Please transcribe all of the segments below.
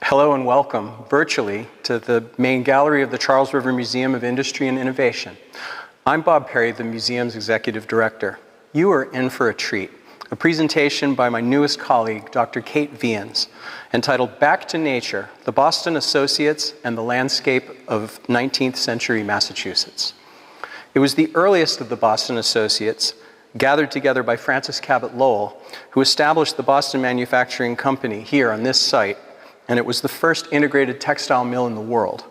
Hello and welcome, virtually, to the main gallery of the Charles River Museum of Industry and Innovation. I'm Bob Perry, the museum's executive director. You are in for a treat. A presentation by my newest colleague, Dr. Kate Viens, entitled Back to Nature, the Boston Associates and the Landscape of 19th Century Massachusetts. It was the earliest of the Boston Associates, gathered together by Francis Cabot Lowell, who established the Boston Manufacturing Company here on this site, and it was the first integrated textile mill in the world.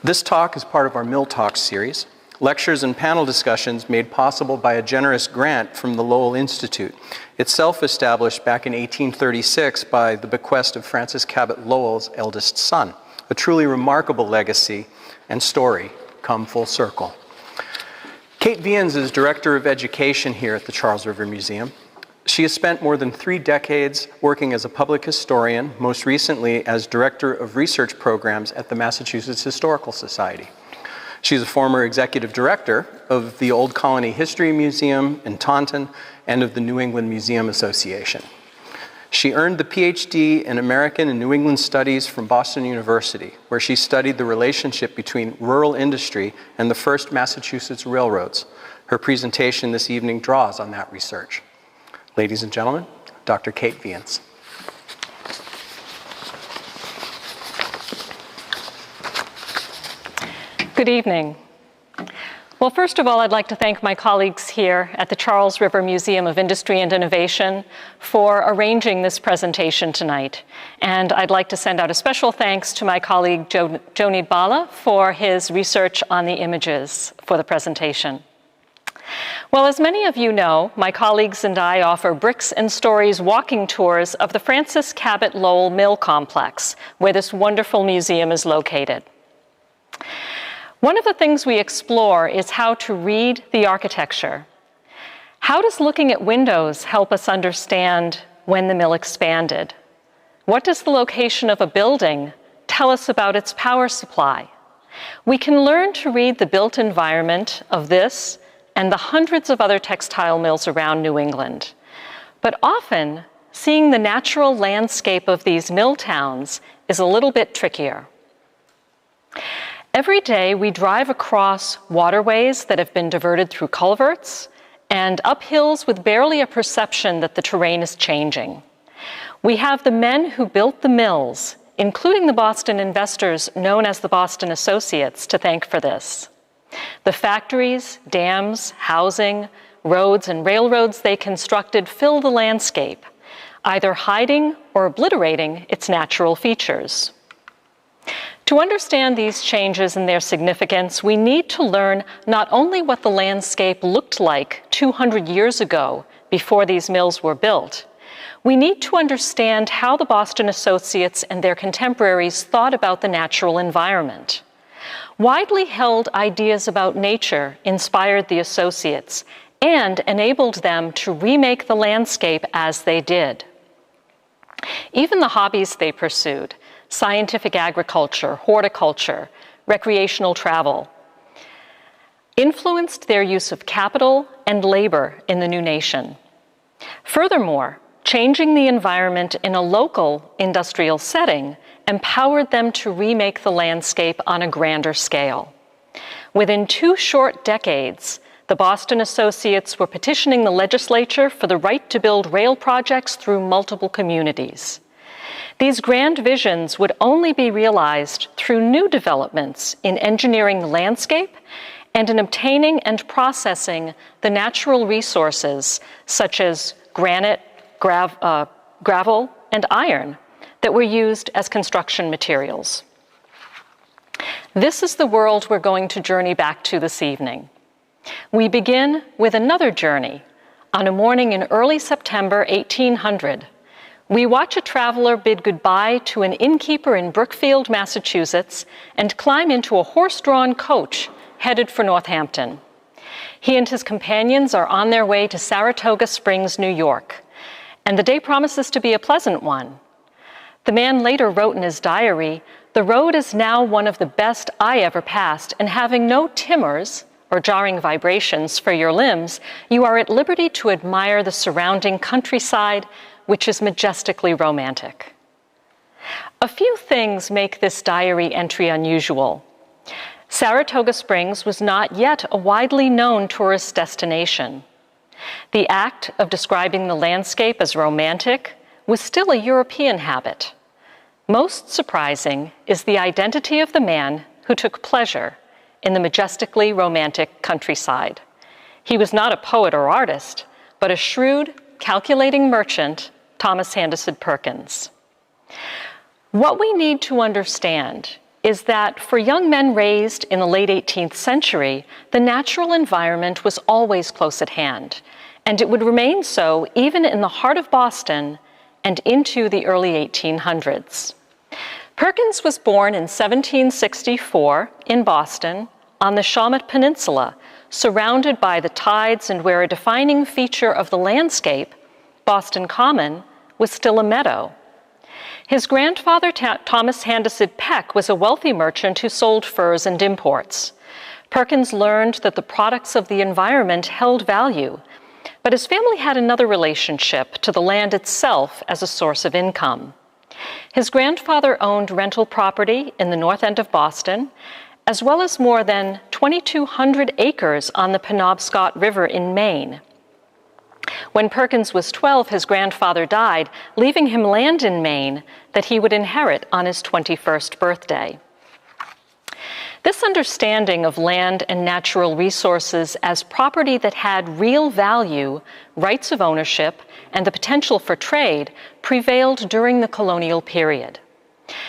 This talk is part of our Mill Talks series, lectures and panel discussions made possible by a generous grant from the Lowell Institute, itself established back in 1836 by the bequest of Francis Cabot Lowell's eldest son. A truly remarkable legacy and story come full circle. Kate Viens is Director of Education here at the Charles River Museum. She has spent more than 3 decades working as a public historian, most recently as Director of Research Programs at the Massachusetts Historical Society. She's a former executive director of the Old Colony History Museum in Taunton and of the New England Museum Association. She earned the PhD in American and New England Studies from Boston University, where she studied the relationship between rural industry and the first Massachusetts railroads. Her presentation this evening draws on that research. Ladies and gentlemen, Dr. Kate Viens. Good evening. Well, first of all, I'd like to thank my colleagues here at the Charles River Museum of Industry and Innovation for arranging this presentation tonight. And I'd like to send out a special thanks to my colleague Jonid Bala for his research on the images for the presentation. Well, as many of you know, my colleagues and I offer Bricks and Stories walking tours of the Francis Cabot Lowell Mill Complex, where this wonderful museum is located. One of the things we explore is how to read the architecture. How does looking at windows help us understand when the mill expanded? What does the location of a building tell us about its power supply? We can learn to read the built environment of this and the hundreds of other textile mills around New England. But often, seeing the natural landscape of these mill towns is a little bit trickier. Every day, we drive across waterways that have been diverted through culverts and up hills with barely a perception that the terrain is changing. We have the men who built the mills, including the Boston investors known as the Boston Associates, to thank for this. The factories, dams, housing, roads, and railroads they constructed fill the landscape, either hiding or obliterating its natural features. To understand these changes and their significance, we need to learn not only what the landscape looked like 200 years ago before these mills were built, we need to understand how the Boston Associates and their contemporaries thought about the natural environment. Widely held ideas about nature inspired the Associates and enabled them to remake the landscape as they did. Even the hobbies they pursued, scientific agriculture, horticulture, recreational travel, influenced their use of capital and labor in the new nation. Furthermore, changing the environment in a local industrial setting empowered them to remake the landscape on a grander scale. Within 2 short decades, the Boston Associates were petitioning the legislature for the right to build rail projects through multiple communities. These grand visions would only be realized through new developments in engineering the landscape and in obtaining and processing the natural resources such as granite, gravel, and iron that were used as construction materials. This is the world we're going to journey back to this evening. We begin with another journey. On a morning in early September 1800, we watch a traveler bid goodbye to an innkeeper in Brookfield, Massachusetts, and climb into a horse-drawn coach headed for Northampton. He and his companions are on their way to Saratoga Springs, New York, and the day promises to be a pleasant one. The man later wrote in his diary, "The road is now one of the best I ever passed, and having no timbers, or jarring vibrations for your limbs, you are at liberty to admire the surrounding countryside, which is majestically romantic." A few things make this diary entry unusual. Saratoga Springs was not yet a widely known tourist destination. The act of describing the landscape as romantic was still a European habit. Most surprising is the identity of the man who took pleasure in the majestically romantic countryside. He was not a poet or artist, but a shrewd, calculating merchant, Thomas Hambison Perkins. What we need to understand is that for young men raised in the late 18th century, the natural environment was always close at hand, and it would remain so even in the heart of Boston and into the early 1800s. Perkins was born in 1764 in Boston on the Shawmut Peninsula, surrounded by the tides and where a defining feature of the landscape, Boston Common, was still a meadow. His grandfather, Thomas Hambison Peck, was a wealthy merchant who sold furs and imports. Perkins learned that the products of the environment held value, but his family had another relationship to the land itself as a source of income. His grandfather owned rental property in the north end of Boston, as well as more than 2,200 acres on the Penobscot River in Maine. When Perkins was 12, his grandfather died, leaving him land in Maine that he would inherit on his 21st birthday. This understanding of land and natural resources as property that had real value, rights of ownership, and the potential for trade prevailed during the colonial period.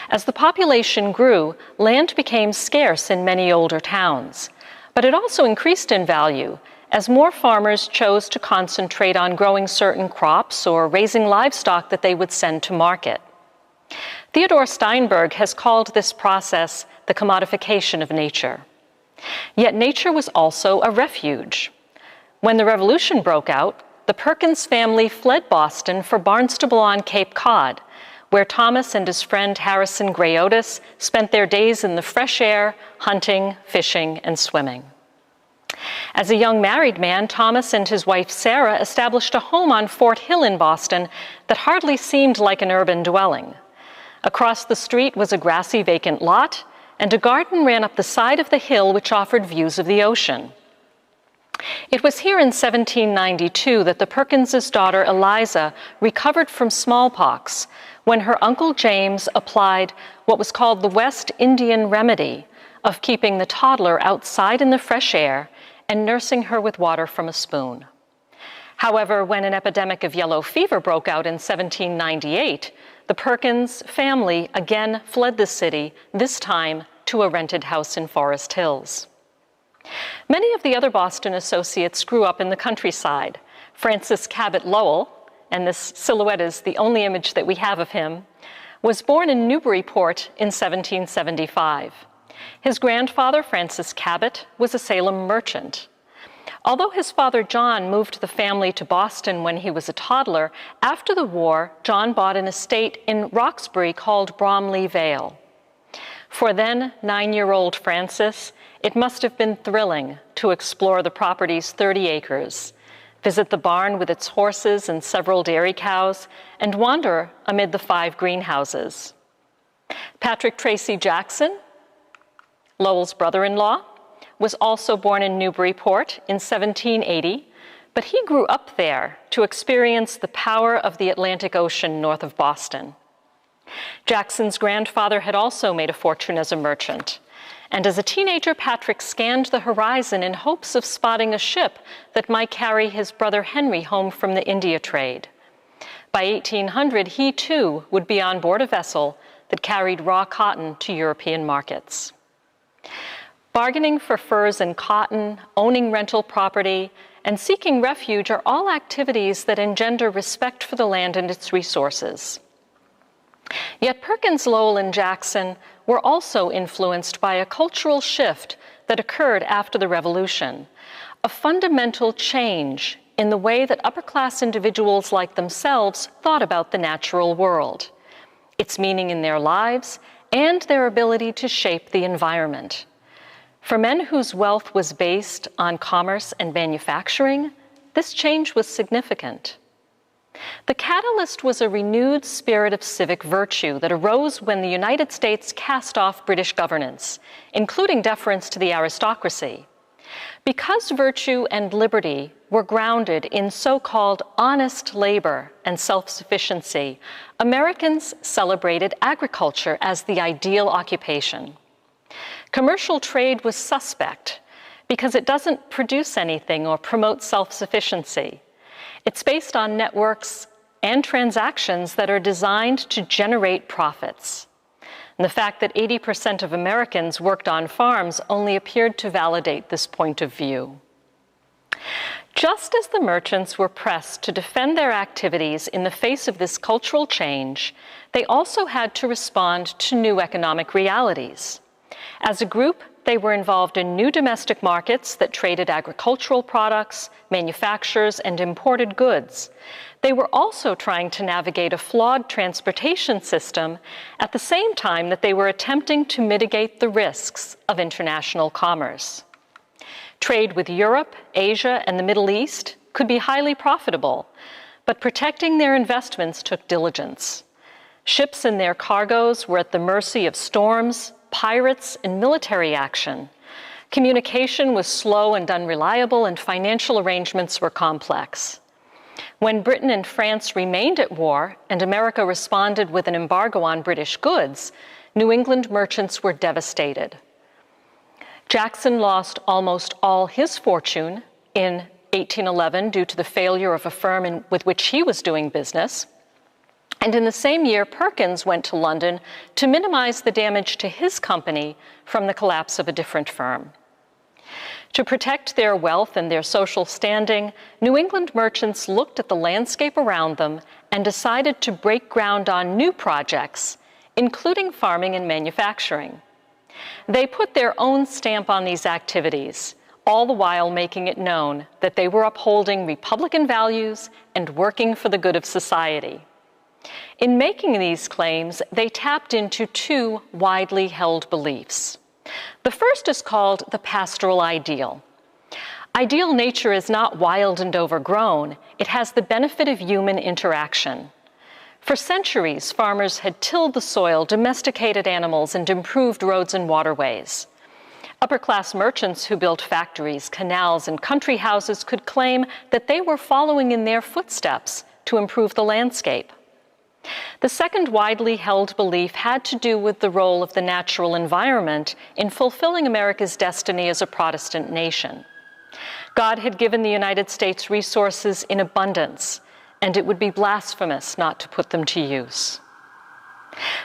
As the population grew, land became scarce in many older towns, but it also increased in value as more farmers chose to concentrate on growing certain crops or raising livestock that they would send to market. Theodore Steinberg has called this process the commodification of nature. Yet nature was also a refuge. When the Revolution broke out, the Perkins family fled Boston for Barnstable on Cape Cod, where Thomas and his friend Harrison Gray Otis spent their days in the fresh air, hunting, fishing, and swimming. As a young married man, Thomas and his wife Sarah established a home on Fort Hill in Boston that hardly seemed like an urban dwelling. Across the street was a grassy vacant lot, and a garden ran up the side of the hill which offered views of the ocean. It was here in 1792 that the Perkins' daughter Eliza recovered from smallpox when her Uncle James applied what was called the West Indian remedy of keeping the toddler outside in the fresh air and nursing her with water from a spoon. However, when an epidemic of yellow fever broke out in 1798, the Perkins family again fled the city, this time to a rented house in Forest Hills. Many of the other Boston associates grew up in the countryside. Francis Cabot Lowell, and this silhouette is the only image that we have of him, was born in Newburyport in 1775. His grandfather, Francis Cabot, was a Salem merchant. Although his father, John, moved the family to Boston when he was a toddler, after the war, John bought an estate in Roxbury called Bromley Vale. For then 9-year-old Francis, it must have been thrilling to explore the property's 30 acres, visit the barn with its horses and several dairy cows, and wander amid the 5 greenhouses. Patrick Tracy Jackson, Lowell's brother-in-law, was also born in Newburyport in 1780, but he grew up there to experience the power of the Atlantic Ocean north of Boston. Jackson's grandfather had also made a fortune as a merchant, and as a teenager, Patrick scanned the horizon in hopes of spotting a ship that might carry his brother Henry home from the India trade. By 1800, he too would be on board a vessel that carried raw cotton to European markets. Bargaining for furs and cotton, owning rental property, and seeking refuge are all activities that engender respect for the land and its resources. Yet Perkins, Lowell, and Jackson were also influenced by a cultural shift that occurred after the Revolution, a fundamental change in the way that upper-class individuals like themselves thought about the natural world, its meaning in their lives, and their ability to shape the environment. For men whose wealth was based on commerce and manufacturing, this change was significant. The catalyst was a renewed spirit of civic virtue that arose when the United States cast off British governance, including deference to the aristocracy. Because virtue and liberty were grounded in so-called honest labor and self-sufficiency, Americans celebrated agriculture as the ideal occupation. Commercial trade was suspect because it doesn't produce anything or promote self-sufficiency. It's based on networks and transactions that are designed to generate profits. And the fact that 80% of Americans worked on farms only appeared to validate this point of view. Just as the merchants were pressed to defend their activities in the face of this cultural change, they also had to respond to new economic realities. As a group, they were involved in new domestic markets that traded agricultural products, manufactures, and imported goods. They were also trying to navigate a flawed transportation system at the same time that they were attempting to mitigate the risks of international commerce. Trade with Europe, Asia, and the Middle East could be highly profitable, but protecting their investments took diligence. Ships and their cargoes were at the mercy of storms, pirates, and military action. Communication was slow and unreliable, and financial arrangements were complex. When Britain and France remained at war and America responded with an embargo on British goods, New England merchants were devastated. Jackson lost almost all his fortune in 1811 due to the failure of a firm with which he was doing business. And in the same year, Perkins went to London to minimize the damage to his company from the collapse of a different firm. To protect their wealth and their social standing, New England merchants looked at the landscape around them and decided to break ground on new projects, including farming and manufacturing. They put their own stamp on these activities, all the while making it known that they were upholding Republican values and working for the good of society. In making these claims, they tapped into two widely held beliefs. The first is called the Pastoral Ideal. Ideal nature is not wild and overgrown. It has the benefit of human interaction. For centuries, farmers had tilled the soil, domesticated animals, and improved roads and waterways. Upper-class merchants who built factories, canals, and country houses could claim that they were following in their footsteps to improve the landscape. The second widely held belief had to do with the role of the natural environment in fulfilling America's destiny as a Protestant nation. God had given the United States resources in abundance, and it would be blasphemous not to put them to use.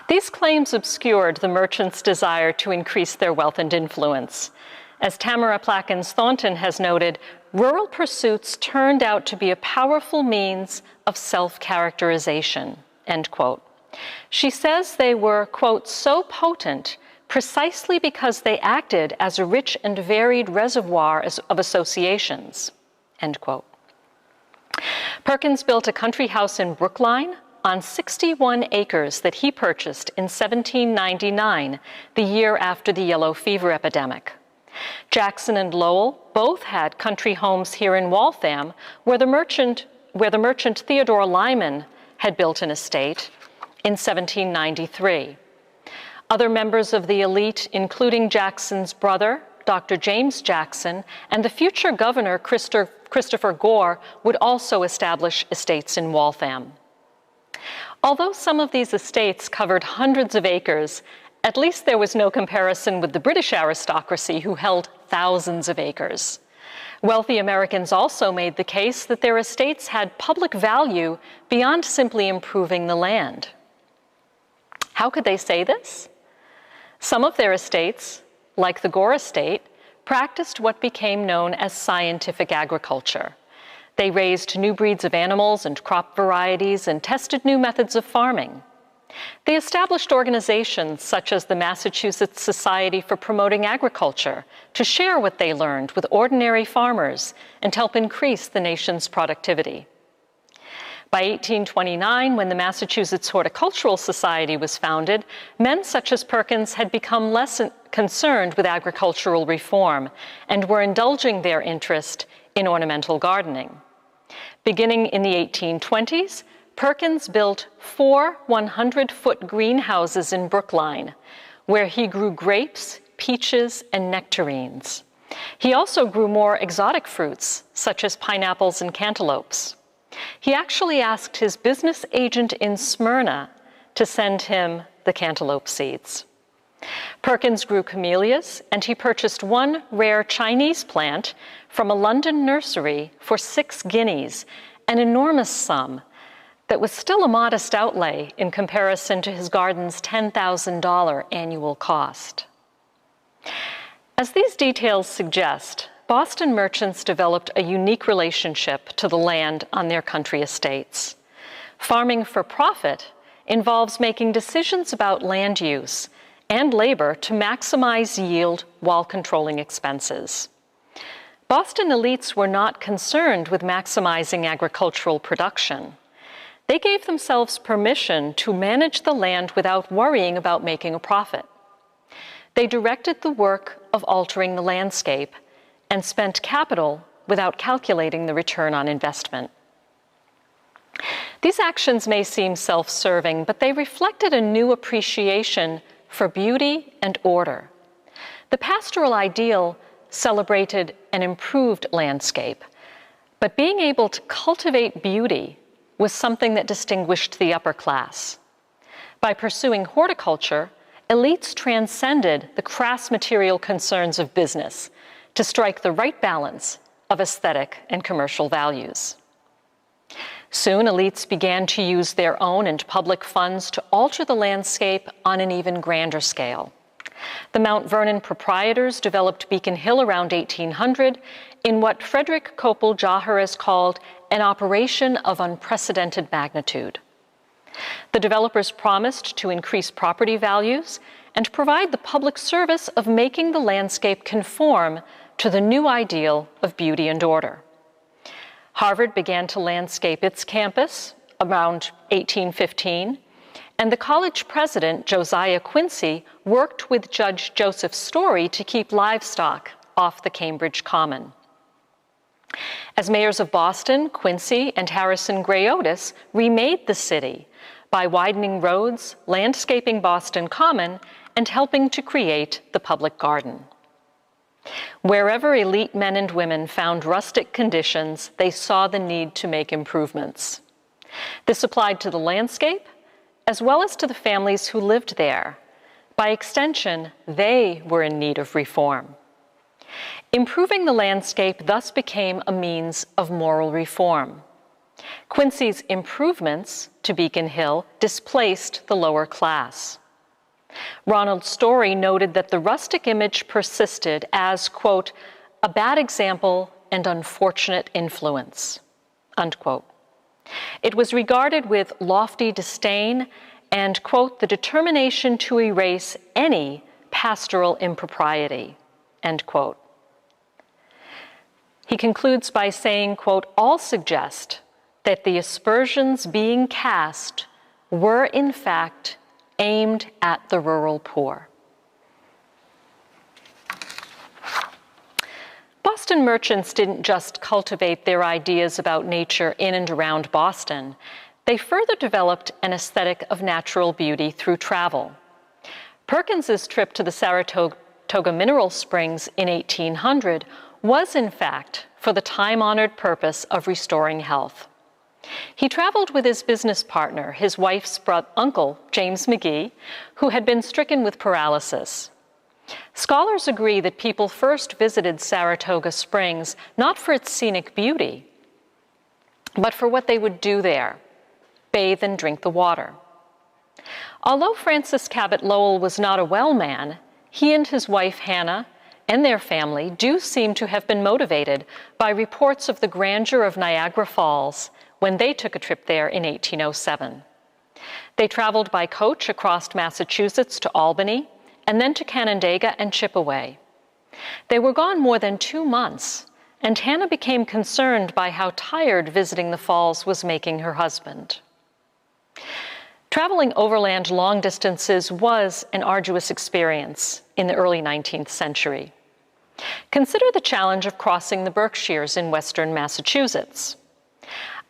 These claims obscured the merchants' desire to increase their wealth and influence. As Tamara Plackens-Thornton has noted, rural pursuits turned out to be a powerful means of self-characterization, end quote. She says they were, quote, so potent precisely because they acted as a rich and varied reservoir of associations, end quote. Perkins built a country house in Brookline on 61 acres that he purchased in 1799, the year after the yellow fever epidemic. Jackson and Lowell both had country homes here in Waltham, where the merchant Theodore Lyman had built an estate in 1793. Other members of the elite, including Jackson's brother, Dr. James Jackson, and the future governor, Christopher Gore, would also establish estates in Waltham. Although some of these estates covered hundreds of acres, at least there was no comparison with the British aristocracy, who held thousands of acres. Wealthy Americans also made the case that their estates had public value beyond simply improving the land. How could they say this? Some of their estates, like the Gore estate, practiced what became known as scientific agriculture. They raised new breeds of animals and crop varieties and tested new methods of farming. They established organizations such as the Massachusetts Society for Promoting Agriculture to share what they learned with ordinary farmers and help increase the nation's productivity. By 1829, when the Massachusetts Horticultural Society was founded, men such as Perkins had become less concerned with agricultural reform and were indulging their interest in ornamental gardening. Beginning in the 1820s, Perkins built 4 100-foot greenhouses in Brookline, where he grew grapes, peaches, and nectarines. He also grew more exotic fruits, such as pineapples and cantaloupes. He actually asked his business agent in Smyrna to send him the cantaloupe seeds. Perkins grew camellias, and he purchased one rare Chinese plant from a London nursery for 6 guineas, an enormous sum that was still a modest outlay in comparison to his garden's $10,000 annual cost. As these details suggest, Boston merchants developed a unique relationship to the land on their country estates. Farming for profit involves making decisions about land use and labor to maximize yield while controlling expenses. Boston elites were not concerned with maximizing agricultural production. They gave themselves permission to manage the land without worrying about making a profit. They directed the work of altering the landscape and spent capital without calculating the return on investment. These actions may seem self-serving, but they reflected a new appreciation for beauty and order. The Pastoral Ideal celebrated an improved landscape, but being able to cultivate beauty was something that distinguished the upper class. By pursuing horticulture, elites transcended the crass material concerns of business to strike the right balance of aesthetic and commercial values. Soon, elites began to use their own and public funds to alter the landscape on an even grander scale. The Mount Vernon proprietors developed Beacon Hill around 1800 in what Frederick Copel Jaharis called an operation of unprecedented magnitude. The developers promised to increase property values and provide the public service of making the landscape conform to the new ideal of beauty and order. Harvard began to landscape its campus around 1815, and the college president, Josiah Quincy, worked with Judge Joseph Story to keep livestock off the Cambridge Common. As mayors of Boston, Quincy and Harrison Gray Otis remade the city by widening roads, landscaping Boston Common, and helping to create the public garden. Wherever elite men and women found rustic conditions, they saw the need to make improvements. This applied to the landscape, as well as to the families who lived there. By extension, they were in need of reform. Improving the landscape thus became a means of moral reform. Quincy's improvements to Beacon Hill displaced the lower class. Ronald Story noted that the rustic image persisted as, quote, a bad example and unfortunate influence, unquote. It was regarded with lofty disdain and, quote, the determination to erase any pastoral impropriety, end quote. He concludes by saying, quote, all suggest that the aspersions being cast were in fact aimed at the rural poor. Boston merchants didn't just cultivate their ideas about nature in and around Boston. They further developed an aesthetic of natural beauty through travel. Perkins's trip to the Saratoga Mineral Springs in 1800 was, in fact, for the time-honored purpose of restoring health. He traveled with his business partner, his wife's uncle, James McGee, who had been stricken with paralysis. Scholars agree that people first visited Saratoga Springs not for its scenic beauty, but for what they would do there, bathe and drink the water. Although Francis Cabot Lowell was not a well man, he and his wife Hannah and their family do seem to have been motivated by reports of the grandeur of Niagara Falls when they took a trip there in 1807. They traveled by coach across Massachusetts to Albany, and then to Canandaigua and Chippewa. They were gone more than 2 months, and Hannah became concerned by how tired visiting the falls was making her husband. Traveling overland long distances was an arduous experience in the early 19th century. Consider the challenge of crossing the Berkshires in western Massachusetts.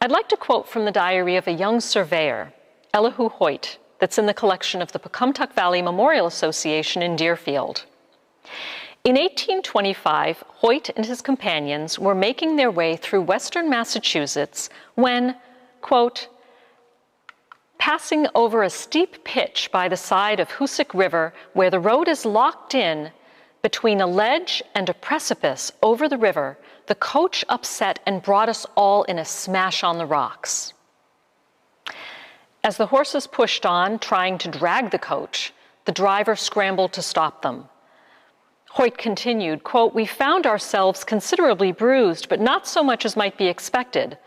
I'd like to quote from the diary of a young surveyor, Elihu Hoyt, that's in the collection of the Pecumtuck Valley Memorial Association in Deerfield. In 1825, Hoyt and his companions were making their way through western Massachusetts when, quote, passing over a steep pitch by the side of Hoosick River where the road is locked in between a ledge and a precipice over the river, the coach upset and brought us all in a smash on the rocks. As the horses pushed on, trying to drag the coach, the driver scrambled to stop them. Hoyt continued, quote, we found ourselves considerably bruised, but not so much as might be expected.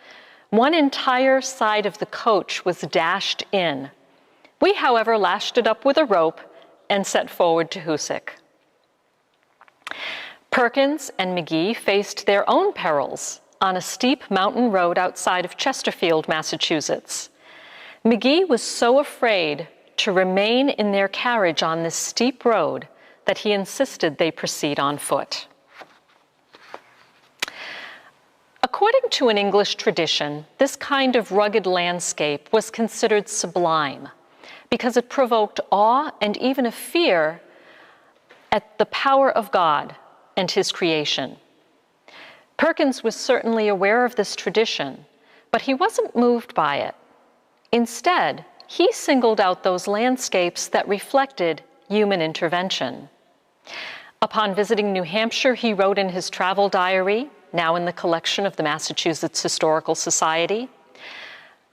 One entire side of the coach was dashed in. We, however, lashed it up with a rope and set forward to Hoosick. Perkins and McGee faced their own perils on a steep mountain road outside of Chesterfield, Massachusetts. McGee was so afraid to remain in their carriage on this steep road that he insisted they proceed on foot. According to an English tradition, this kind of rugged landscape was considered sublime because it provoked awe and even a fear at the power of God and his creation. Perkins was certainly aware of this tradition, but he wasn't moved by it. Instead, he singled out those landscapes that reflected human intervention. Upon visiting New Hampshire, he wrote in his travel diary, now in the collection of the Massachusetts Historical Society,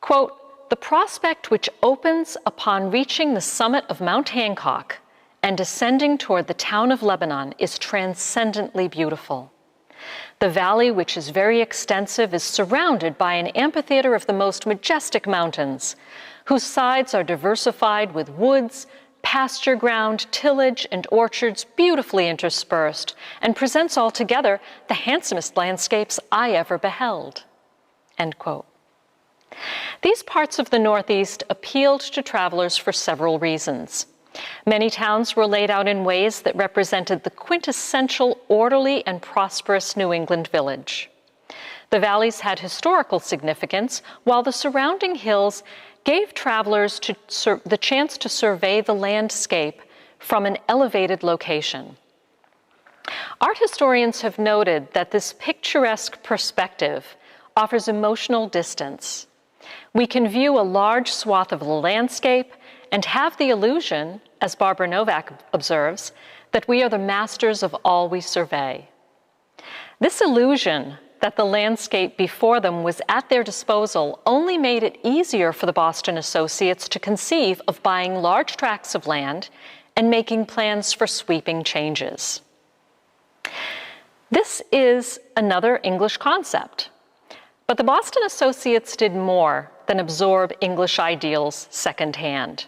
quote, the prospect which opens upon reaching the summit of Mount Hancock and descending toward the town of Lebanon is transcendently beautiful. The valley, which is very extensive, is surrounded by an amphitheater of the most majestic mountains, whose sides are diversified with woods, pasture ground, tillage, and orchards beautifully interspersed, and presents altogether the handsomest landscapes I ever beheld. End quote. These parts of the Northeast appealed to travelers for several reasons. Many towns were laid out in ways that represented the quintessential orderly and prosperous New England village. The valleys had historical significance, while the surrounding hills gave travelers the chance to survey the landscape from an elevated location. Art historians have noted that this picturesque perspective offers emotional distance. We can view a large swath of the landscape and have the illusion, as Barbara Novak observes, that we are the masters of all we survey. This illusion that the landscape before them was at their disposal only made it easier for the Boston associates to conceive of buying large tracts of land and making plans for sweeping changes. This is another English concept, but the Boston associates did more than absorb English ideals secondhand.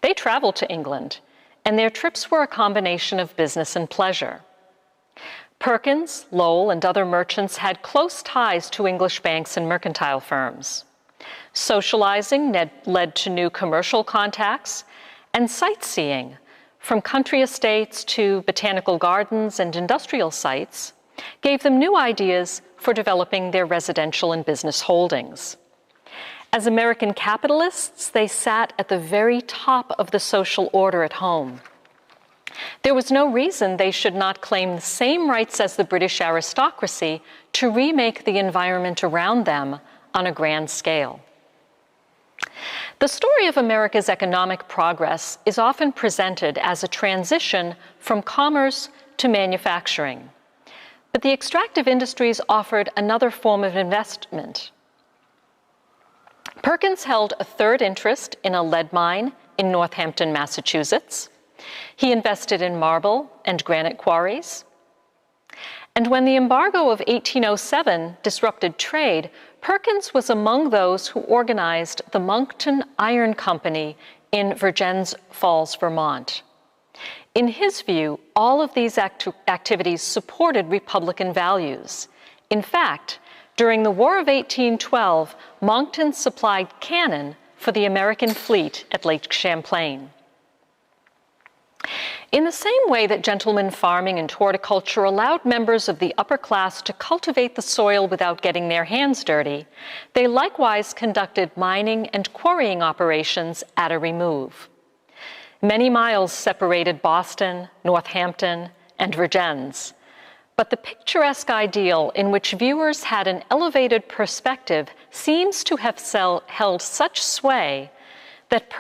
They traveled to England, and their trips were a combination of business and pleasure. Perkins, Lowell, and other merchants had close ties to English banks and mercantile firms. Socializing led to new commercial contacts, and sightseeing, from country estates to botanical gardens and industrial sites, gave them new ideas for developing their residential and business holdings. As American capitalists, they sat at the very top of the social order at home. There was no reason they should not claim the same rights as the British aristocracy to remake the environment around them on a grand scale. The story of America's economic progress is often presented as a transition from commerce to manufacturing. But the extractive industries offered another form of investment. Perkins held a third interest in a lead mine in Northampton, Massachusetts. He invested in marble and granite quarries. And when the embargo of 1807 disrupted trade, Perkins was among those who organized the Moncton Iron Company in Virgins Falls, Vermont. In his view, all of these activities supported Republican values. In fact, during the War of 1812, Moncton supplied cannon for the American fleet at Lake Champlain. In the same way that gentleman farming and horticulture allowed members of the upper class to cultivate the soil without getting their hands dirty, they likewise conducted mining and quarrying operations at a remove. Many miles separated Boston, Northampton, and Viens, but the picturesque ideal in which viewers had an elevated perspective seems to have held such sway that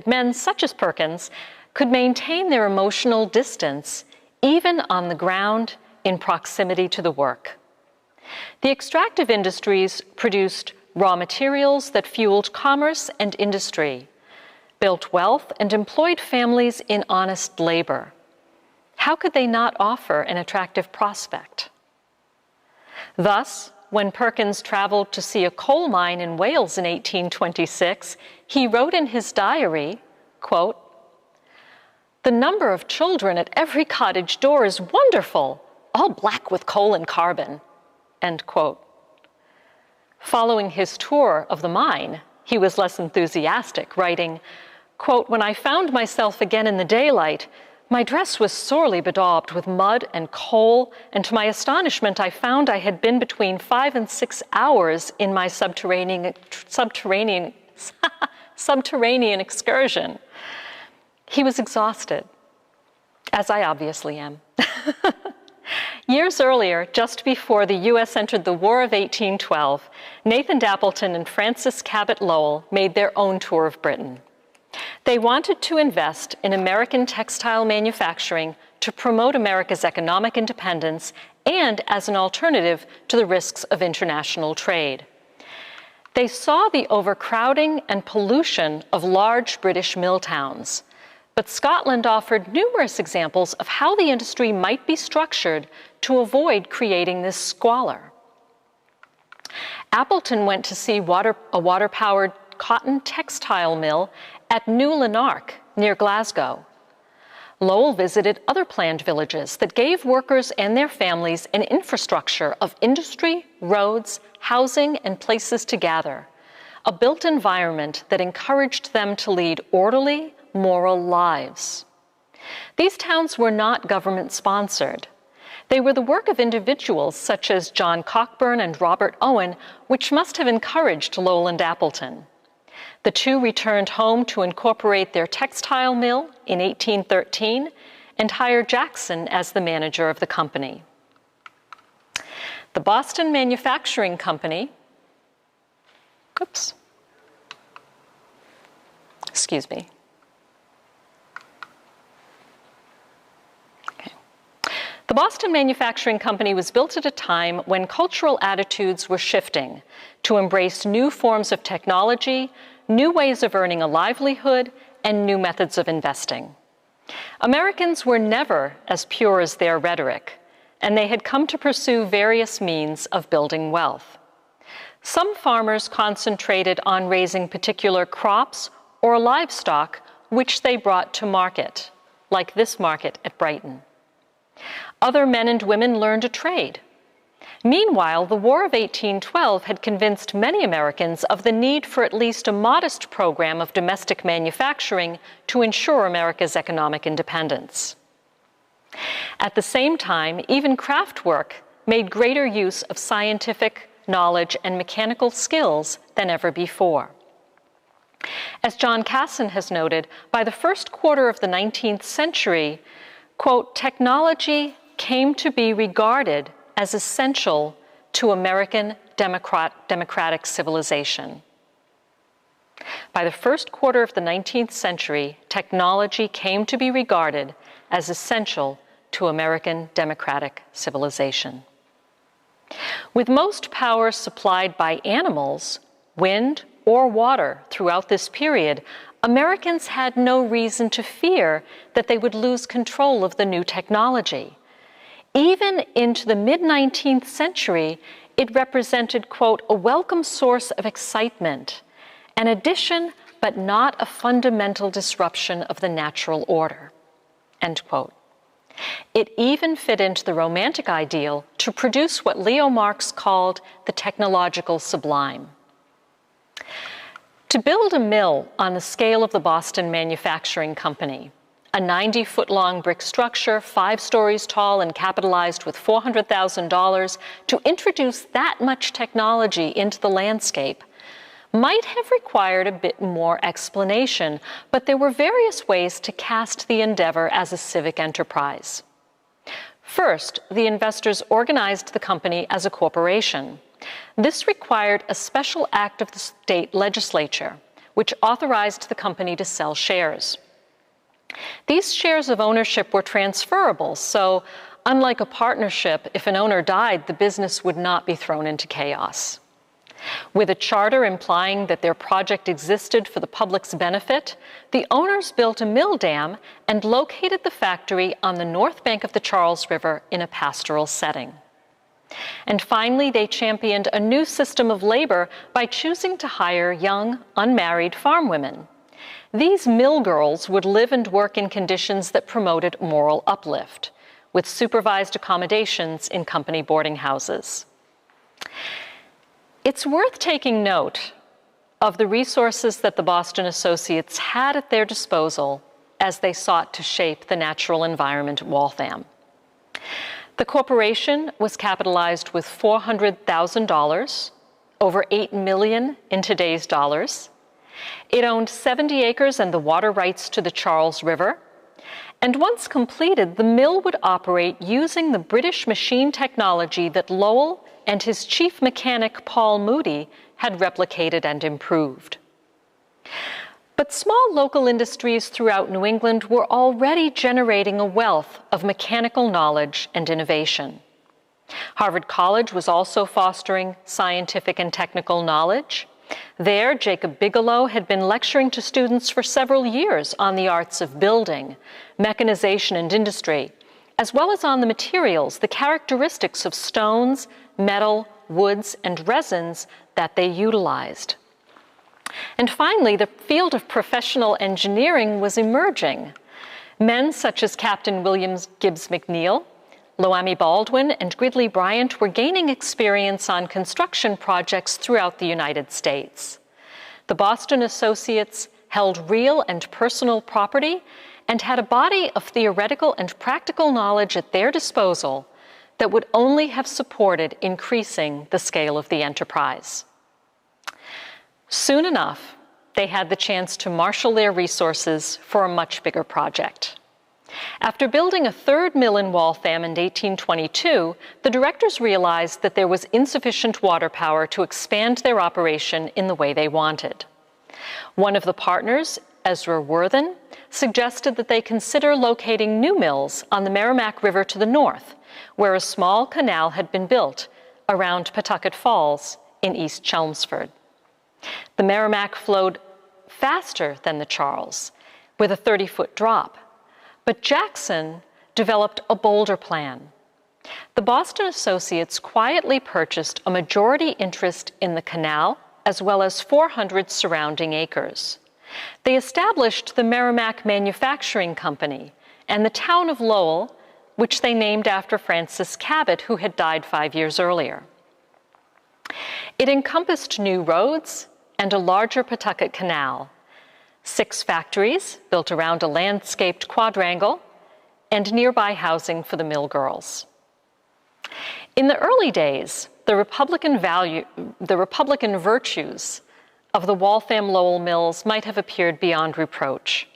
men such as Perkins could maintain their emotional distance even on the ground in proximity to the work. The extractive industries produced raw materials that fueled commerce and industry, built wealth, and employed families in honest labor. How could they not offer an attractive prospect? Thus, when Perkins traveled to see a coal mine in Wales in 1826, he wrote in his diary, quote, "The number of children at every cottage door is wonderful, all black with coal and carbon," end quote. Following his tour of the mine, he was less enthusiastic, writing, quote, "When I found myself again in the daylight, my dress was sorely bedaubed with mud and coal, and to my astonishment I found I had been between 5 and 6 hours in my subterranean excursion." He was exhausted, as I obviously am. Years earlier, just before the U.S. entered the War of 1812, Nathan Appleton and Francis Cabot Lowell made their own tour of Britain. They wanted to invest in American textile manufacturing to promote America's economic independence and as an alternative to the risks of international trade. They saw the overcrowding and pollution of large British mill towns, but Scotland offered numerous examples of how the industry might be structured to avoid creating this squalor. Appleton went to see a water-powered cotton textile mill at New Lanark, near Glasgow. Lowell visited other planned villages that gave workers and their families an infrastructure of industry, roads, housing, and places to gather, a built environment that encouraged them to lead orderly, moral lives. These towns were not government-sponsored. They were the work of individuals such as John Cockburn and Robert Owen, which must have encouraged Lowell and Appleton. The two returned home to incorporate their textile mill in 1813 and hired Jackson as the manager of the company. The Boston Manufacturing Company, excuse me. The Boston Manufacturing Company was built at a time when cultural attitudes were shifting to embrace new forms of technology, new ways of earning a livelihood, and new methods of investing. Americans were never as pure as their rhetoric, and they had come to pursue various means of building wealth. Some farmers concentrated on raising particular crops or livestock, which they brought to market, like this market at Brighton. Other men and women learned a trade. Meanwhile, the War of 1812 had convinced many Americans of the need for at least a modest program of domestic manufacturing to ensure America's economic independence. At the same time, even craft work made greater use of scientific knowledge and mechanical skills than ever before. As John Casson has noted, by the first quarter of the 19th century, quote, technology came to be regarded as essential to American democratic civilization. By the first quarter of the 19th century, technology came to be regarded as essential to American democratic civilization. With most power supplied by animals, wind, or water throughout this period, Americans had no reason to fear that they would lose control of the new technology. Even into the mid-19th century, it represented, quote, a welcome source of excitement, an addition but not a fundamental disruption of the natural order, end quote. It even fit into the Romantic ideal to produce what Leo Marx called the technological sublime. To build a mill on the scale of the Boston Manufacturing Company, a 90-foot-long brick structure, 5 stories tall and capitalized with $400,000 to introduce that much technology into the landscape might have required a bit more explanation, but there were various ways to cast the endeavor as a civic enterprise. First, the investors organized the company as a corporation. This required a special act of the state legislature, which authorized the company to sell shares. These shares of ownership were transferable, so unlike a partnership, if an owner died, the business would not be thrown into chaos. With a charter implying that their project existed for the public's benefit, the owners built a mill dam and located the factory on the north bank of the Charles River in a pastoral setting. And finally, they championed a new system of labor by choosing to hire young, unmarried farm women. These mill girls would live and work in conditions that promoted moral uplift, with supervised accommodations in company boarding houses. It's worth taking note of the resources that the Boston Associates had at their disposal as they sought to shape the natural environment at Waltham. The corporation was capitalized with $400,000, over $8 million in today's dollars. It owned 70 acres and the water rights to the Charles River. And once completed, the mill would operate using the British machine technology that Lowell and his chief mechanic, Paul Moody, had replicated and improved. But small local industries throughout New England were already generating a wealth of mechanical knowledge and innovation. Harvard College was also fostering scientific and technical knowledge. There, Jacob Bigelow had been lecturing to students for several years on the arts of building, mechanization, and industry, as well as on the materials, the characteristics of stones, metal, woods, and resins that they utilized. And finally, the field of professional engineering was emerging. Men such as Captain William Gibbs McNeill, Loami Baldwin, and Gridley Bryant were gaining experience on construction projects throughout the United States. The Boston Associates held real and personal property and had a body of theoretical and practical knowledge at their disposal that would only have supported increasing the scale of the enterprise. Soon enough, they had the chance to marshal their resources for a much bigger project. After building a third mill in Waltham in 1822, the directors realized that there was insufficient water power to expand their operation in the way they wanted. One of the partners, Ezra Worthen, suggested that they consider locating new mills on the Merrimack River to the north, where a small canal had been built around Pawtucket Falls in East Chelmsford. The Merrimack flowed faster than the Charles, with a 30-foot drop, but Jackson developed a bolder plan. The Boston Associates quietly purchased a majority interest in the canal, as well as 400 surrounding acres. They established the Merrimack Manufacturing Company and the town of Lowell, which they named after Francis Cabot, who had died 5 years earlier. It encompassed new roads and a larger Pawtucket Canal, 6 factories built around a landscaped quadrangle, and nearby housing for the mill girls. In the early days, the Republican virtues of the Waltham-Lowell mills might have appeared beyond reproach.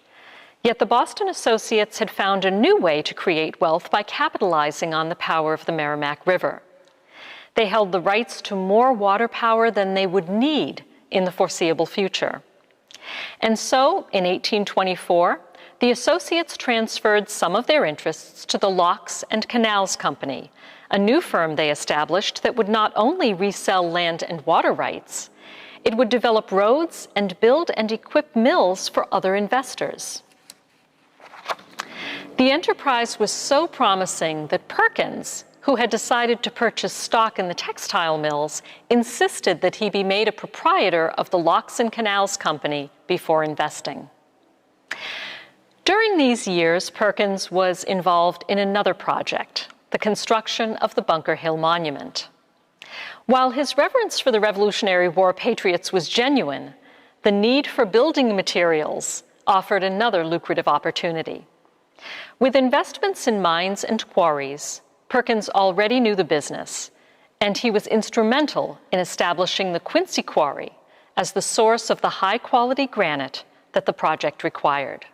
Yet the Boston Associates had found a new way to create wealth by capitalizing on the power of the Merrimack River. They held the rights to more water power than they would need in the foreseeable future. And so, in 1824, the Associates transferred some of their interests to the Locks and Canals Company, a new firm they established that would not only resell land and water rights, it would develop roads and build and equip mills for other investors. The enterprise was so promising that Perkins, who had decided to purchase stock in the textile mills, insisted that he be made a proprietor of the Locks and Canals Company before investing. During these years, Perkins was involved in another project, the construction of the Bunker Hill Monument. While his reverence for the Revolutionary War patriots was genuine, the need for building materials offered another lucrative opportunity. With investments in mines and quarries, Perkins already knew the business, and he was instrumental in establishing the Quincy Quarry as the source of the high-quality granite that the project required.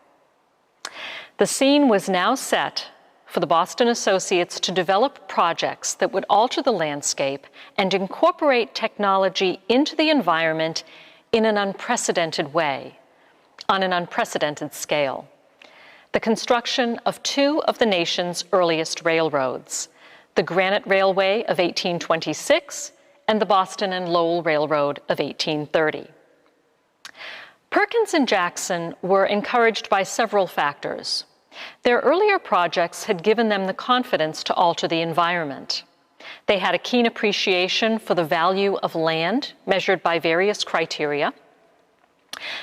The scene was now set for the Boston Associates to develop projects that would alter the landscape and incorporate technology into the environment in an unprecedented way, on an unprecedented scale. The construction of two of the nation's earliest railroads, the Granite Railway of 1826 and the Boston and Lowell Railroad of 1830. Perkins and Jackson were encouraged by several factors. Their earlier projects had given them the confidence to alter the environment. They had a keen appreciation for the value of land, measured by various criteria.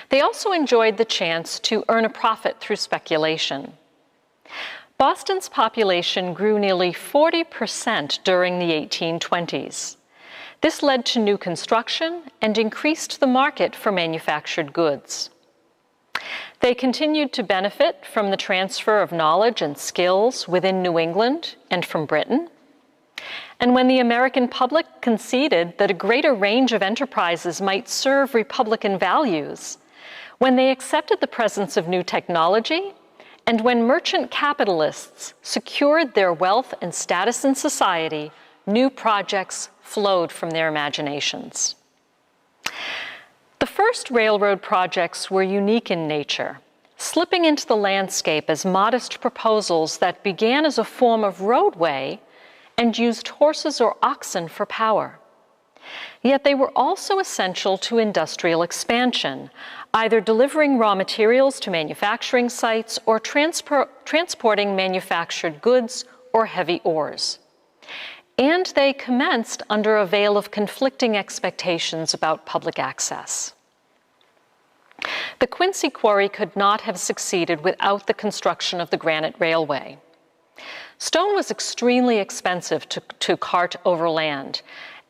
They also enjoyed the chance to earn a profit through speculation. Boston's population grew nearly 40% during the 1820s. This led to new construction and increased the market for manufactured goods. They continued to benefit from the transfer of knowledge and skills within New England and from Britain. And when the American public conceded that a greater range of enterprises might serve Republican values, when they accepted the presence of new technology, and when merchant capitalists secured their wealth and status in society, new projects flowed from their imaginations. The first railroad projects were unique in nature, slipping into the landscape as modest proposals that began as a form of roadway and used horses or oxen for power. Yet they were also essential to industrial expansion, either delivering raw materials to manufacturing sites or transporting manufactured goods or heavy ores. And they commenced under a veil of conflicting expectations about public access. The Quincy Quarry could not have succeeded without the construction of the Granite Railway. Stone was extremely expensive to cart over land,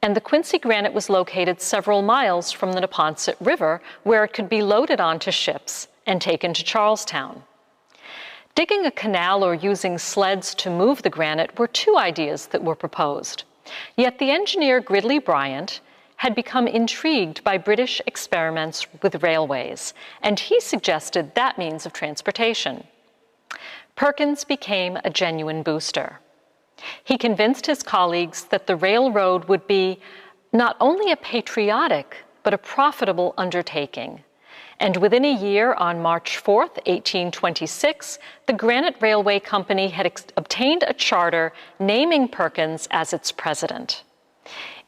and the Quincy granite was located several miles from the Neponset River, where it could be loaded onto ships and taken to Charlestown. Digging a canal or using sleds to move the granite were two ideas that were proposed. Yet the engineer Gridley Bryant had become intrigued by British experiments with railways, and he suggested that means of transportation. Perkins became a genuine booster. He convinced his colleagues that the railroad would be not only a patriotic, but a profitable undertaking. And within a year, on March 4, 1826, the Granite Railway Company had obtained a charter naming Perkins as its president.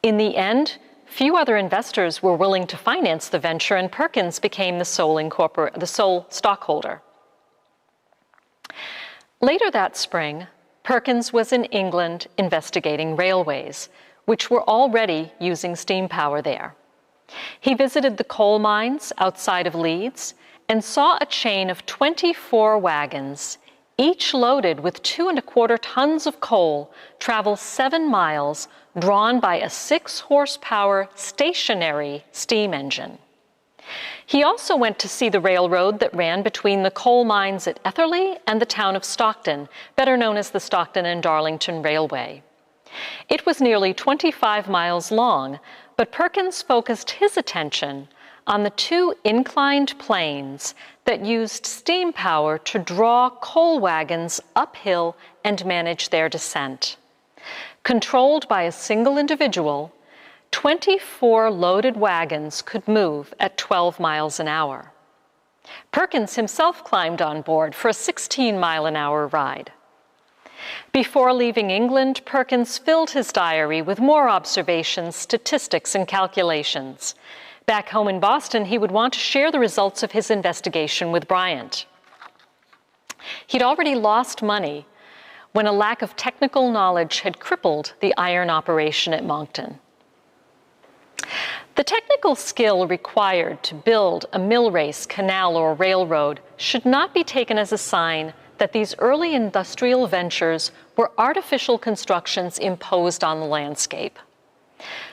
In the end, few other investors were willing to finance the venture, and Perkins became the sole stockholder. Later that spring, Perkins was in England investigating railways, which were already using steam power there. He visited the coal mines outside of Leeds and saw a chain of 24 wagons, each loaded with 2¼ tons of coal, travel 7 miles, drawn by a 6-horsepower stationary steam engine. He also went to see the railroad that ran between the coal mines at Etherley and the town of Stockton, better known as the Stockton and Darlington Railway. It was nearly 25 miles long, but Perkins focused his attention on the 2 inclined planes that used steam power to draw coal wagons uphill and manage their descent. Controlled by a single individual, 24 loaded wagons could move at 12 miles an hour. Perkins himself climbed on board for a 16-mile-an-hour ride. Before leaving England, Perkins filled his diary with more observations, statistics, and calculations. Back home in Boston, he would want to share the results of his investigation with Bryant. He'd already lost money when a lack of technical knowledge had crippled the iron operation at Moncton. The technical skill required to build a mill race, canal, or railroad should not be taken as a sign that these early industrial ventures were artificial constructions imposed on the landscape.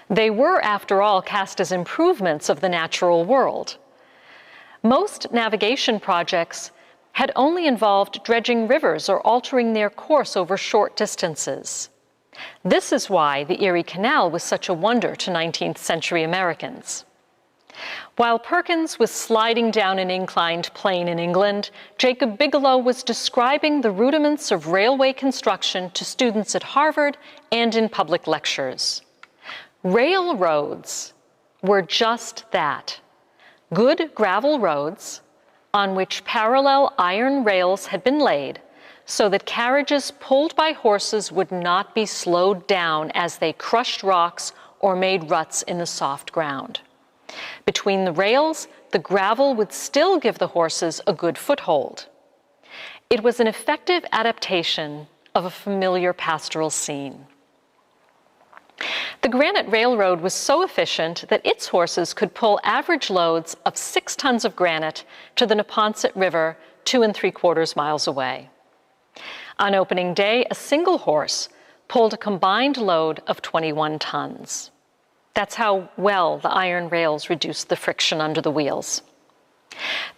They were, after all, cast as improvements of the natural world. Most navigation projects had only involved dredging rivers or altering their course over short distances. This is why the Erie Canal was such a wonder to 19th century Americans. While Perkins was sliding down an inclined plane in England, Jacob Bigelow was describing the rudiments of railway construction to students at Harvard and in public lectures. Railroads were just that, good gravel roads on which parallel iron rails had been laid so that carriages pulled by horses would not be slowed down as they crushed rocks or made ruts in the soft ground. Between the rails, the gravel would still give the horses a good foothold. It was an effective adaptation of a familiar pastoral scene. The Granite Railroad was so efficient that its horses could pull average loads of 6 tons of granite to the Neponset River 2 3/4 miles away. On opening day, a single horse pulled a combined load of 21 tons. That's how well the iron rails reduced the friction under the wheels.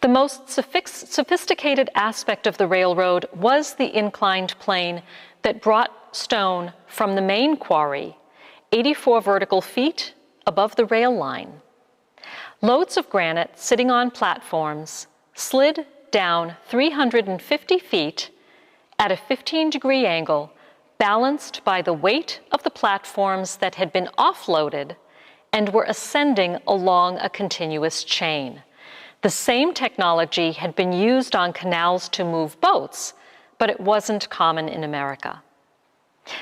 The most sophisticated aspect of the railroad was the inclined plane that brought stone from the main quarry 84 vertical feet above the rail line. Loads of granite sitting on platforms slid down 350 feet at a 15-degree angle, balanced by the weight of the platforms that had been offloaded and were ascending along a continuous chain. The same technology had been used on canals to move boats, but it wasn't common in America.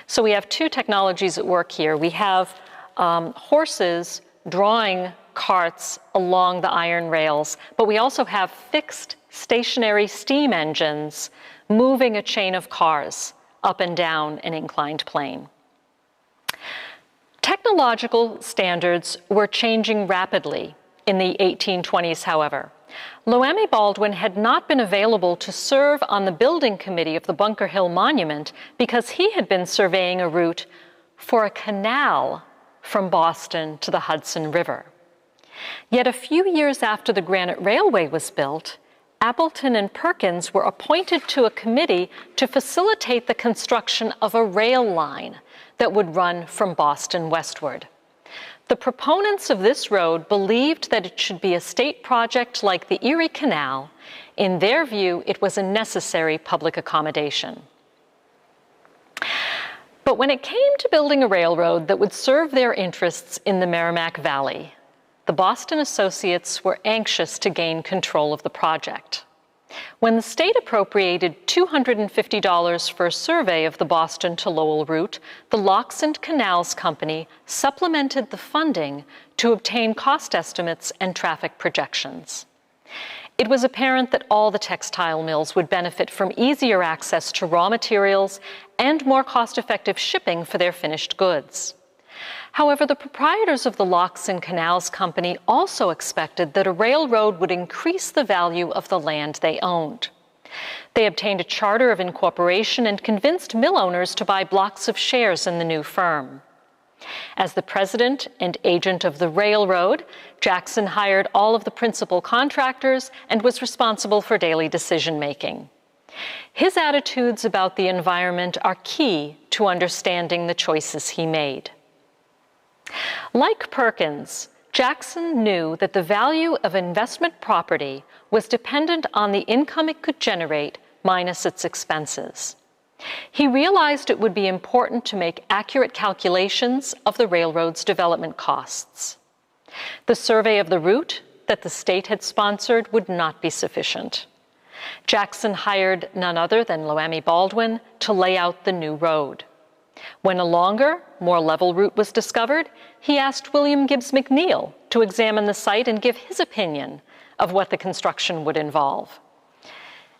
So we have 2 technologies at work here. We have horses drawing carts along the iron rails, but we also have fixed stationary steam engines moving a chain of cars up and down an inclined plane. Technological standards were changing rapidly in the 1820s, however. Loammi Baldwin had not been available to serve on the building committee of the Bunker Hill Monument because he had been surveying a route for a canal from Boston to the Hudson River. Yet a few years after the Granite Railway was built, Appleton and Perkins were appointed to a committee to facilitate the construction of a rail line that would run from Boston westward. The proponents of this road believed that it should be a state project like the Erie Canal. In their view, it was a necessary public accommodation. But when it came to building a railroad that would serve their interests in the Merrimack Valley, the Boston associates were anxious to gain control of the project. When the state appropriated $250 for a survey of the Boston to Lowell route, the Locks and Canals Company supplemented the funding to obtain cost estimates and traffic projections. It was apparent that all the textile mills would benefit from easier access to raw materials and more cost-effective shipping for their finished goods. However, the proprietors of the Locks and Canals Company also expected that a railroad would increase the value of the land they owned. They obtained a charter of incorporation and convinced mill owners to buy blocks of shares in the new firm. As the president and agent of the railroad, Jackson hired all of the principal contractors and was responsible for daily decision-making. His attitudes about the environment are key to understanding the choices he made. Like Perkins, Jackson knew that the value of investment property was dependent on the income it could generate minus its expenses. He realized it would be important to make accurate calculations of the railroad's development costs. The survey of the route that the state had sponsored would not be sufficient. Jackson hired none other than Loammi Baldwin to lay out the new road. When a longer, more level route was discovered, he asked William Gibbs McNeill to examine the site and give his opinion of what the construction would involve.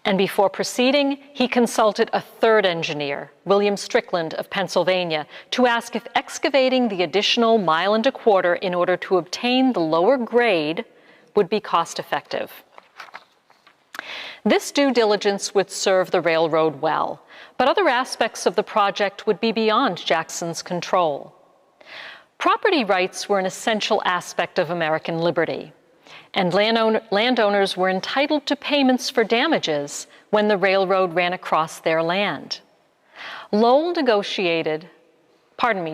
And before proceeding, he consulted a third engineer, William Strickland of Pennsylvania, to ask if excavating the additional 1.25 miles in order to obtain the lower grade would be cost-effective. This due diligence would serve the railroad well, but other aspects of the project would be beyond Jackson's control. Property rights were an essential aspect of American liberty, and landowners were entitled to payments for damages when the railroad ran across their land.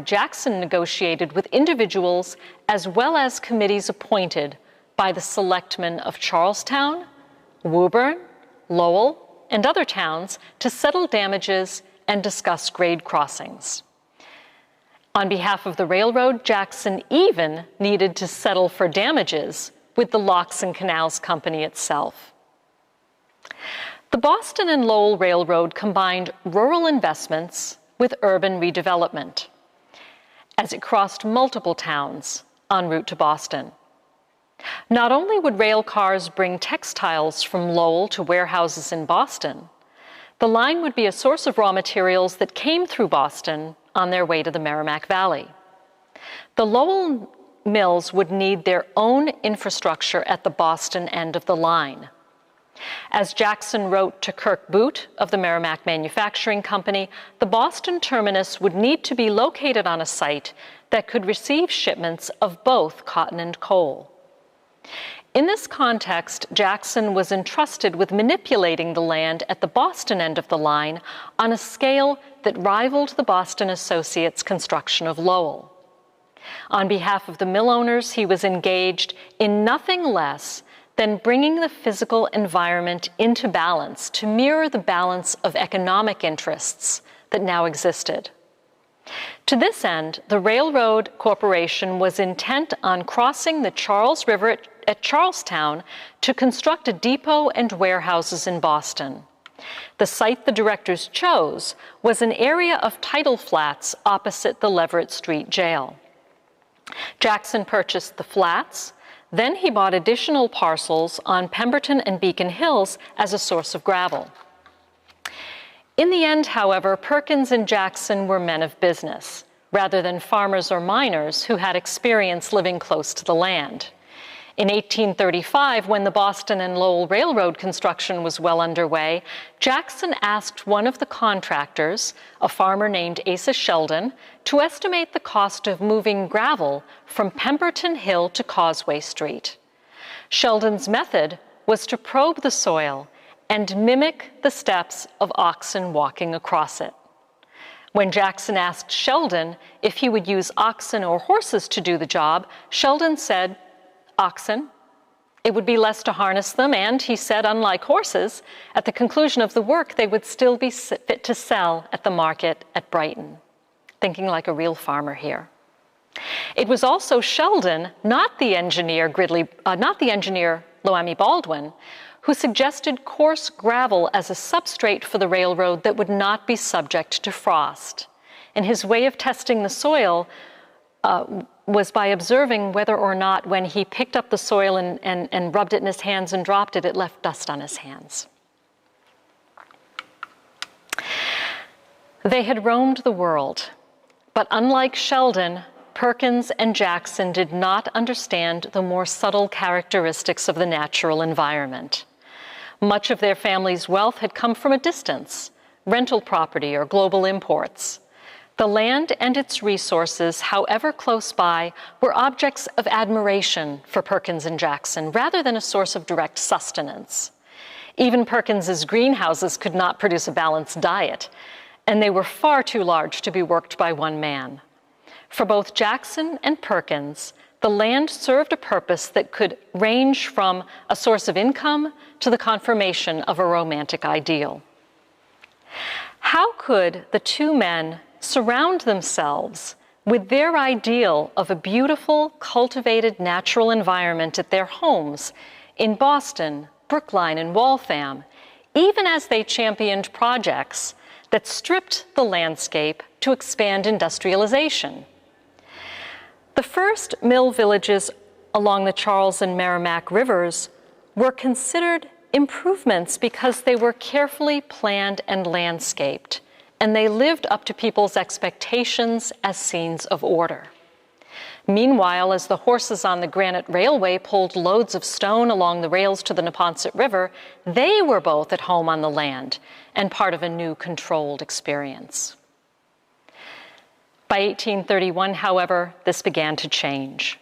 Jackson negotiated with individuals as well as committees appointed by the selectmen of Charlestown, Woburn, Lowell, and other towns to settle damages and discuss grade crossings. On behalf of the railroad, Jackson even needed to settle for damages with the Locks and Canals Company itself. The Boston and Lowell Railroad combined rural investments with urban redevelopment as it crossed multiple towns en route to Boston. Not only would rail cars bring textiles from Lowell to warehouses in Boston, the line would be a source of raw materials that came through Boston on their way to the Merrimack Valley. The Lowell mills would need their own infrastructure at the Boston end of the line. As Jackson wrote to Kirk Boot of the Merrimack Manufacturing Company, the Boston terminus would need to be located on a site that could receive shipments of both cotton and coal. In this context, Jackson was entrusted with manipulating the land at the Boston end of the line on a scale that rivaled the Boston Associates' construction of Lowell. On behalf of the mill owners, he was engaged in nothing less than bringing the physical environment into balance to mirror the balance of economic interests that now existed. To this end, the Railroad Corporation was intent on crossing the Charles River at Charlestown to construct a depot and warehouses in Boston. The site the directors chose was an area of tidal flats opposite the Leverett Street jail. Jackson purchased the flats, then he bought additional parcels on Pemberton and Beacon Hills as a source of gravel. In the end, however, Perkins and Jackson were men of business, rather than farmers or miners who had experience living close to the land. In 1835, when the Boston and Lowell Railroad construction was well underway, Jackson asked one of the contractors, a farmer named Asa Sheldon, to estimate the cost of moving gravel from Pemberton Hill to Causeway Street. Sheldon's method was to probe the soil and mimic the steps of oxen walking across it. When Jackson asked Sheldon if he would use oxen or horses to do the job, Sheldon said, "Oxen. It would be less to harness them, and, he said, unlike horses, at the conclusion of the work, they would still be fit to sell at the market at Brighton." Thinking like a real farmer here. It was also Sheldon, not the engineer Loamy Baldwin, who suggested coarse gravel as a substrate for the railroad that would not be subject to frost. And his way of testing the soil was by observing whether or not when he picked up the soil and rubbed it in his hands and dropped it, it left dust on his hands. They had roamed the world, but unlike Sheldon, Perkins and Jackson did not understand the more subtle characteristics of the natural environment. Much of their family's wealth had come from a distance, rental property or global imports. The land and its resources, however close by, were objects of admiration for Perkins and Jackson rather than a source of direct sustenance. Even Perkins's greenhouses could not produce a balanced diet, and they were far too large to be worked by one man. For both Jackson and Perkins, the land served a purpose that could range from a source of income to the confirmation of a romantic ideal. How could the two men surround themselves with their ideal of a beautiful, cultivated natural environment at their homes in Boston, Brookline, and Waltham, even as they championed projects that stripped the landscape to expand industrialization? The first mill villages along the Charles and Merrimack rivers were considered improvements because they were carefully planned and landscaped, and they lived up to people's expectations as scenes of order. Meanwhile, as the horses on the Granite Railway pulled loads of stone along the rails to the Neponset River, they were both at home on the land and part of a new controlled experience. By 1831, however, this began to change.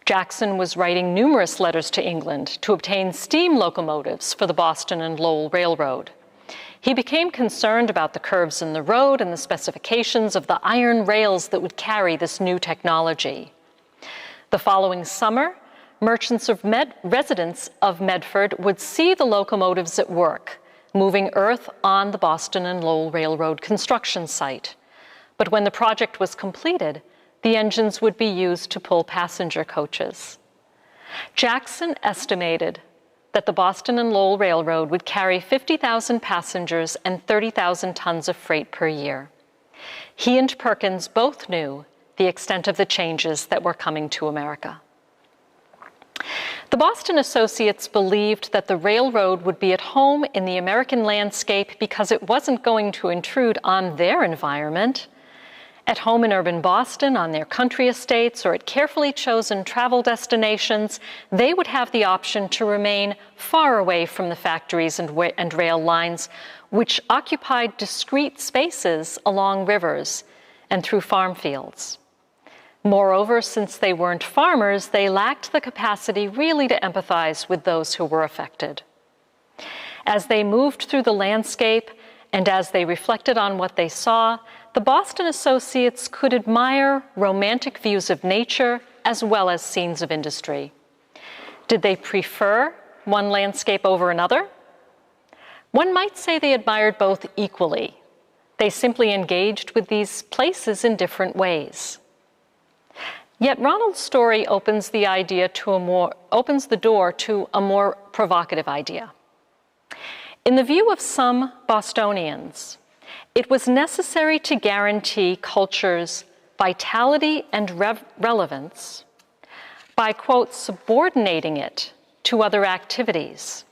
Jackson was writing numerous letters to England to obtain steam locomotives for the Boston and Lowell Railroad. He became concerned about the curves in the road and the specifications of the iron rails that would carry this new technology. The following summer, residents of Medford would see the locomotives at work, moving earth on the Boston and Lowell Railroad construction site. But when the project was completed, the engines would be used to pull passenger coaches. Jackson estimated that the Boston and Lowell Railroad would carry 50,000 passengers and 30,000 tons of freight per year. He and Perkins both knew the extent of the changes that were coming to America. The Boston Associates believed that the railroad would be at home in the American landscape because it wasn't going to intrude on their environment. At home in urban Boston, on their country estates, or at carefully chosen travel destinations, they would have the option to remain far away from the factories and rail lines, which occupied discrete spaces along rivers and through farm fields. Moreover, since they weren't farmers, they lacked the capacity really to empathize with those who were affected. As they moved through the landscape and as they reflected on what they saw, the Boston Associates could admire romantic views of nature as well as scenes of industry. Did they prefer one landscape over another? One might say they admired both equally. They simply engaged with these places in different ways. Yet Ronald's story opens the door to a more provocative idea. In the view of some Bostonians, it was necessary to guarantee culture's vitality and relevance by, quote, subordinating it to other activities.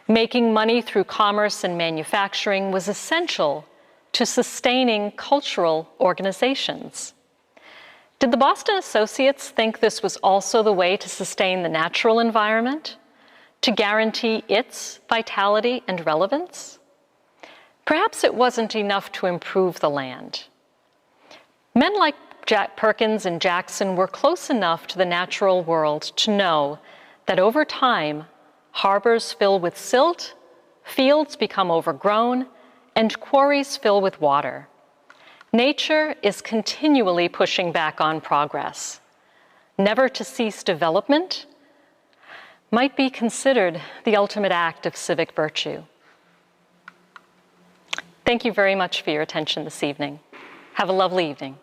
Making money through commerce and manufacturing was essential to sustaining cultural organizations. Did the Boston Associates think this was also the way to sustain the natural environment, to guarantee its vitality and relevance? Perhaps it wasn't enough to improve the land. Men like Perkins and Jackson were close enough to the natural world to know that over time, harbors fill with silt, fields become overgrown, and quarries fill with water. Nature is continually pushing back on progress. Never to cease development might be considered the ultimate act of civic virtue. Thank you very much for your attention this evening. Have a lovely evening.